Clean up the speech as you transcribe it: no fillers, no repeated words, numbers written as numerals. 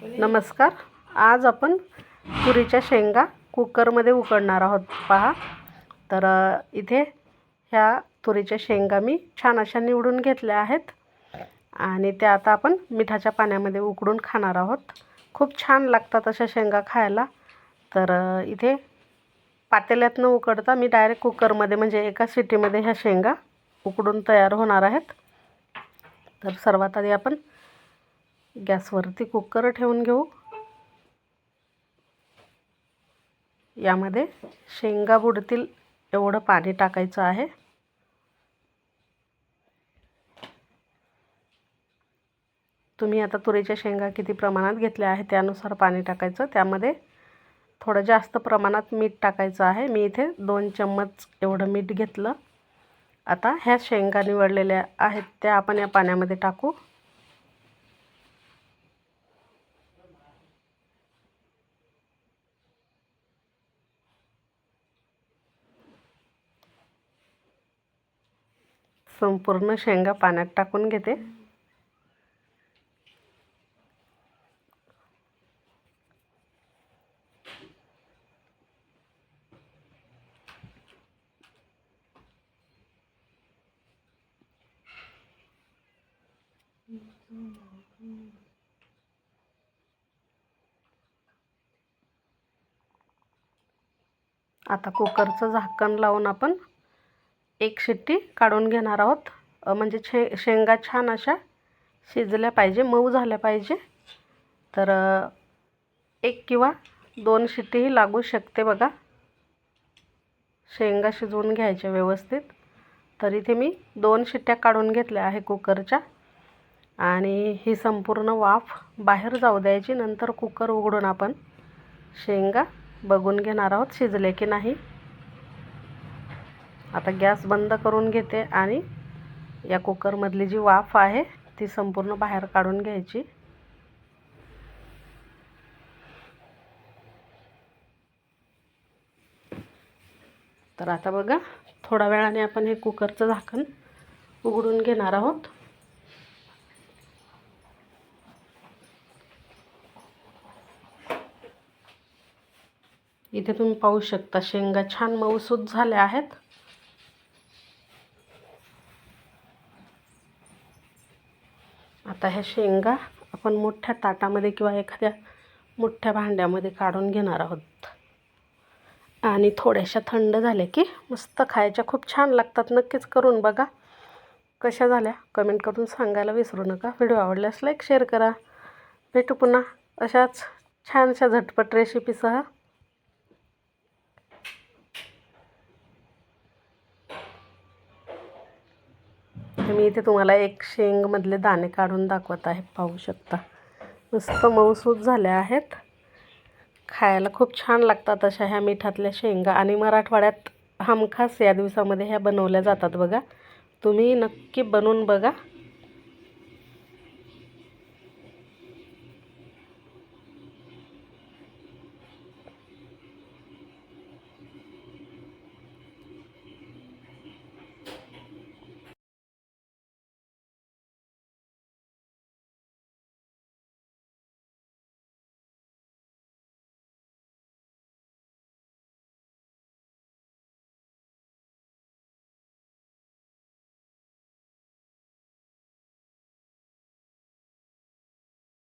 नमस्कार. आज आपण तुरीच्या शेंगा कुकरमध्ये उकडणार आहोत. पहा, तर इथे ह्या तुरीच्या शेंगा मी छान अशा निवडून घेतल्या आहेत आणि त्या आता आपण मिठाच्या पाण्यामध्ये उकडून खाणार आहोत. खूप छान लागतात अशा शेंगा खायला. तर इथे पातेल्यात न उकडता मी डायरेक्ट कुकरमध्ये म्हणजे एका शिट्टीमध्ये ह्या शेंगा उकडून तयार होणार आहेत. तर सर्वात आधी आपण गॅसवरती कुकर ठेवून घेऊ. यामध्ये शेंगा बुडतील एवढं पाणी टाकायचं आहे. तुम्ही आता तुरीच्या शेंगा किती प्रमाणात घेतल्या आहे त्यानुसार पाणी टाकायचं. त्यामध्ये थोडं जास्त प्रमाणात मीठ टाकायचं आहे. मी इथे 2 चम्मच एवढं मीठ घेतलं. आता ह्या शेंगा निवडलेल्या आहेत त्या आपण या पाण्यामध्ये टाकू. संपूर्ण शेंगा पाण्यात टाकून घेते. आता कुकरचं झाकण लावून आपण एक शिट्टी काढून घेणार आहोत. म्हणजे शेंगा छान अशा शिजल्या पाहिजे, मऊ झाल्या पाहिजे. तर 1 किंवा 2 शिट्टीही लागू शकते. बघा, शेंगा शिजवून घ्यायच्या व्यवस्थित. तर इथे मी 2 शिट्ट्या काढून घेतल्या आहे कुकरच्या आणि ही संपूर्ण वाफ बाहेर जाऊ द्यायची. नंतर कुकर उघडून आपण शेंगा बघून घेणार आहोत शिजले की नाही. आता गॅस बंद करून घेते आणि या कुकरमधली जी वाफ आहे ती संपूर्ण बाहेर काढून घ्यायची. तर आता बघा, थोड्या वेळाने आपण हे कुकरचं झाकण उघडून घेणार आहोत. इथे तुम्ही पाहू शकता शेंगा छान मऊसूत झाल्या आहेत. आता ह्या शेंगा आपण मोठ्या ताटामध्ये किंवा एखाद्या मोठ्या भांड्यामध्ये काढून घेणार आहोत आणि थोड्याशा थंड झाल्या की मस्त खायच्या. खूप छान लागतात. नक्कीच करून बघा. कशा झाल्या कमेंट करून सांगायला विसरू नका. व्हिडिओ आवडल्यास लाईक शेअर करा. भेटू पुन्हा अशाच छानशा झटपट रेसिपीसह. मी इथे तुम्हाला एक शेंगमधले दाणे काढून दाखवत आहे. पाहू शकता मस्त मऊसूत झाल्या आहेत. खायला खूप छान लागतात अशा ह्या मिठातल्या शेंगा आणि मराठवाड्यात हमखास या दिवसामध्ये ह्या बनवल्या जातात. बघा, तुम्ही नक्की बनवून बघा.